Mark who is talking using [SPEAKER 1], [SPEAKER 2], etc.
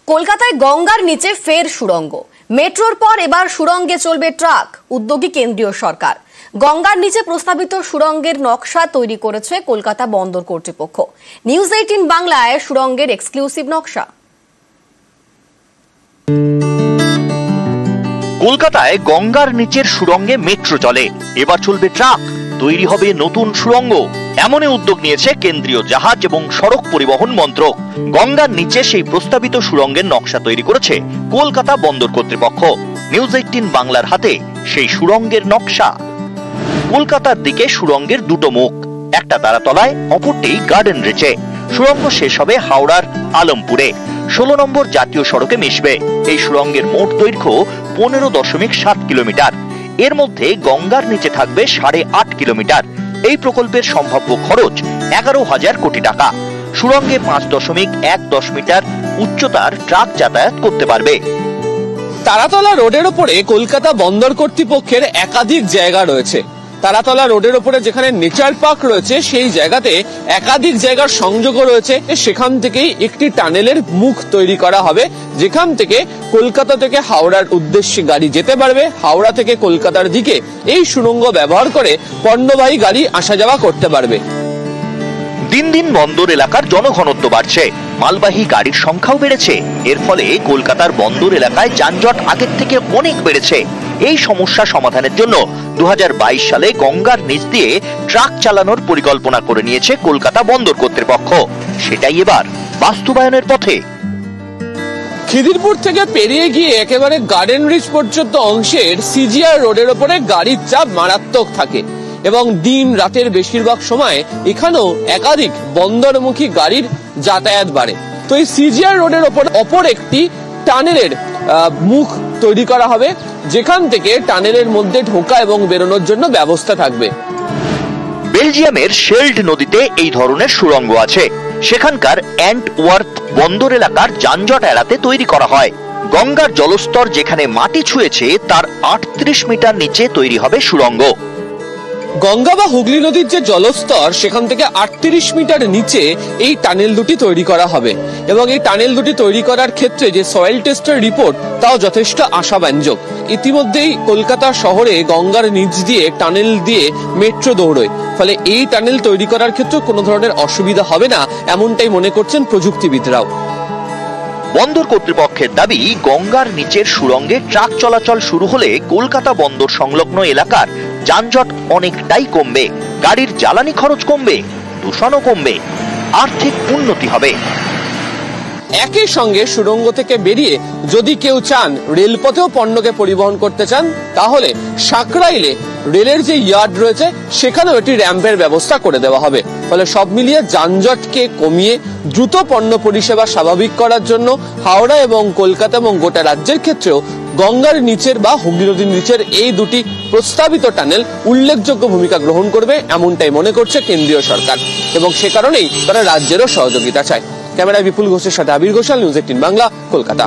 [SPEAKER 1] কলকাতায় গঙ্গার নিচে ফের সুড়ঙ্গ। মেট্রোর পর এবার সুড়ঙ্গে চলবে ট্রাক। উদ্যোগী কেন্দ্রীয় সরকার। গঙ্গার নিচে প্রস্তাবিত সুড়ঙ্গের নকশা তৈরি করেছে কলকাতা বন্দর কর্তৃপক্ষ। নিউজ 18 বাংলায় সুড়ঙ্গের এক্সক্লুসিভ নকশা।
[SPEAKER 2] কলকাতায় গঙ্গার নিচের সুড়ঙ্গে মেট্রো চলে, এবার চলবে ট্রাক। তৈরি হবে নতুন সুড়ঙ্গ। এমনই উদ্যোগ নিয়েছে কেন্দ্রীয় জাহাজ এবং সড়ক পরিবহন মন্ত্রক। গঙ্গার নিচে সেই প্রস্তাবিত সুড়ঙ্গের নকশা তৈরি করেছে কলকাতা বন্দর কর্তৃপক্ষ। নিউজ 18 বাংলার হাতে সেই সুড়ঙ্গের নকশা। কলকাতার দিকে সুড়ঙ্গের দুটো মুখ, একটা তারাতলায়, অপরটি গার্ডেন রিচে। সুড়ঙ্গ শেষ হবে হাওড়ার আলমপুরে। 16 নম্বর জাতীয় সড়কে মিশবে। এই সুড়ঙ্গের মোট দৈর্ঘ্য 15.7 কিলোমিটার। এর মধ্যে গঙ্গার নিচে থাকবে 8.5 কিলোমিটার। এই প্রকল্পের সম্ভাব্য খরচ 11,000 কোটি টাকা। সুড়ঙ্গে 5.10 মিটার উচ্চতার ট্রাক যাতায়াত করতে পারবে।
[SPEAKER 3] তারাতলা রোডের উপরে কলকাতা বন্দর কর্তৃপক্ষের একাধিক জায়গা রয়েছে। তারাতলা রোডের উপরে যেখানে নেচার পার্ক রয়েছে, সেই জায়গাতে একাধিক জায়গার সংযোগও রয়েছে। সেখান থেকেই একটি টানেলের মুখ তৈরি করা হবে, যেখান থেকে কলকাতা থেকে হাওড়ার উদ্দেশ্যে গাড়ি যেতে পারবে। হাওড়া থেকে কলকাতার দিকে এই সুড়ঙ্গ ব্যবহার করে পণ্যবাহী গাড়ি আসা যাওয়া করতে পারবে।
[SPEAKER 2] দিন দিন বন্দর এলাকার জনঘনত্ব বাড়ছে, মালবাহী গাড়ির সংখ্যাও বেড়েছে। এর ফলে কলকাতার বন্দর এলাকায় যানজট আগের থেকে অনেক বেড়েছে। এই সমস্যা সমাধানের জন্য 2022 সালে গঙ্গার নিচ দিয়ে ট্রাক চালানোর পরিকল্পনা করে নিয়েছে কলকাতা বন্দর কর্তৃপক্ষ। সেটাই এবার বাস্তবায়নের পথে।
[SPEAKER 3] খিদিরপুর থেকে পেরিয়ে গিয়ে একেবারে গার্ডেন রিচ পর্যন্ত অংশের সিজিআর রোডের উপরে গাড়ির চাপ মারাত্মক থাকে এবং দিন রাতের বেশিরভাগ সময় এখানেও একাধিক বন্দরমুখী গাড়ির যাতায়াত বাড়ে। তো এই সিজিআর রোডের অপর একটি টানেলের মুখ তৈরি করা হবে, যেখান থেকে টানেলের মধ্যে ঢোকা এবং বেরোনোর জন্য ব্যবস্থা থাকবে।
[SPEAKER 2] বেলজিয়ামের শেল্ড নদীতে এই ধরনের সুড়ঙ্গ আছে। সেখানকার অ্যান্টওয়ার্থ বন্দর এলাকার যানজট এড়াতে তৈরি করা হয়। গঙ্গার জলস্তর যেখানে মাটি ছুঁয়েছে তার 38 মিটার নিচে তৈরি হবে সুড়ঙ্গ।
[SPEAKER 3] গঙ্গা বা হুগলি নদীর যে জলস্তর, সেখান থেকে 38 মিটার নিচে এই টানেল দুটি তৈরি করা হবে এবং এই টানেল দুটি তৈরি করার ক্ষেত্রে যে সয়েল টেস্টের রিপোর্ট, তাও যথেষ্ট আশাব্যঞ্জক। ইতিমধ্যেই কলকাতা শহরে গঙ্গার নিচ দিয়ে টানেল দিয়ে মেট্রো দৌড়য়, ফলে এই টানেল তৈরি করার ক্ষেত্রে কোনো ধরনের অসুবিধা হবে না, এমনটাই মনে করছেন প্রযুক্তিবিদরাও।
[SPEAKER 2] বন্দর কর্তৃপক্ষের দাবি, গঙ্গার নিচের সুড়ঙ্গে ট্রাক চলাচল শুরু হলে কলকাতা বন্দর সংলগ্ন এলাকার যানজট অনেকটাই কমবে, গাড়ির জ্বালানি খরচ কমবে, দূষণও কমবে, আর্থিক উন্নতি হবে।
[SPEAKER 3] একই সঙ্গে সুড়ঙ্গ থেকে বেরিয়ে যদি কেউ চান রেলপথেও পণ্যকে পরিবহন করতে চান, তাহলে সাকরাইলে রেলের যে ইয়ার্ড রয়েছে সেখানেও একটি র্যাম্পের ব্যবস্থা করে দেওয়া হবে। ফলে সব মিলিয়ে যানজটকে কমিয়ে দ্রুত পণ্য পরিষেবা স্বাভাবিক করার জন্য হাওড়া এবং কলকাতা এবং গোটা রাজ্যের ক্ষেত্রেও গঙ্গার নিচের বা হুগলি নদীর নিচের এই দুটি প্রস্তাবিত টানেল উল্লেখযোগ্য ভূমিকা গ্রহণ করবে, এমনটাই মনে করছে কেন্দ্রীয় সরকার এবং সে কারণেই তারা রাজ্যেরও সহযোগিতা চায়। ক্যামেরায় বিপুল ঘোষের সাথে আবির ঘোষাল, নিউজ 18 বাংলা, কলকাতা।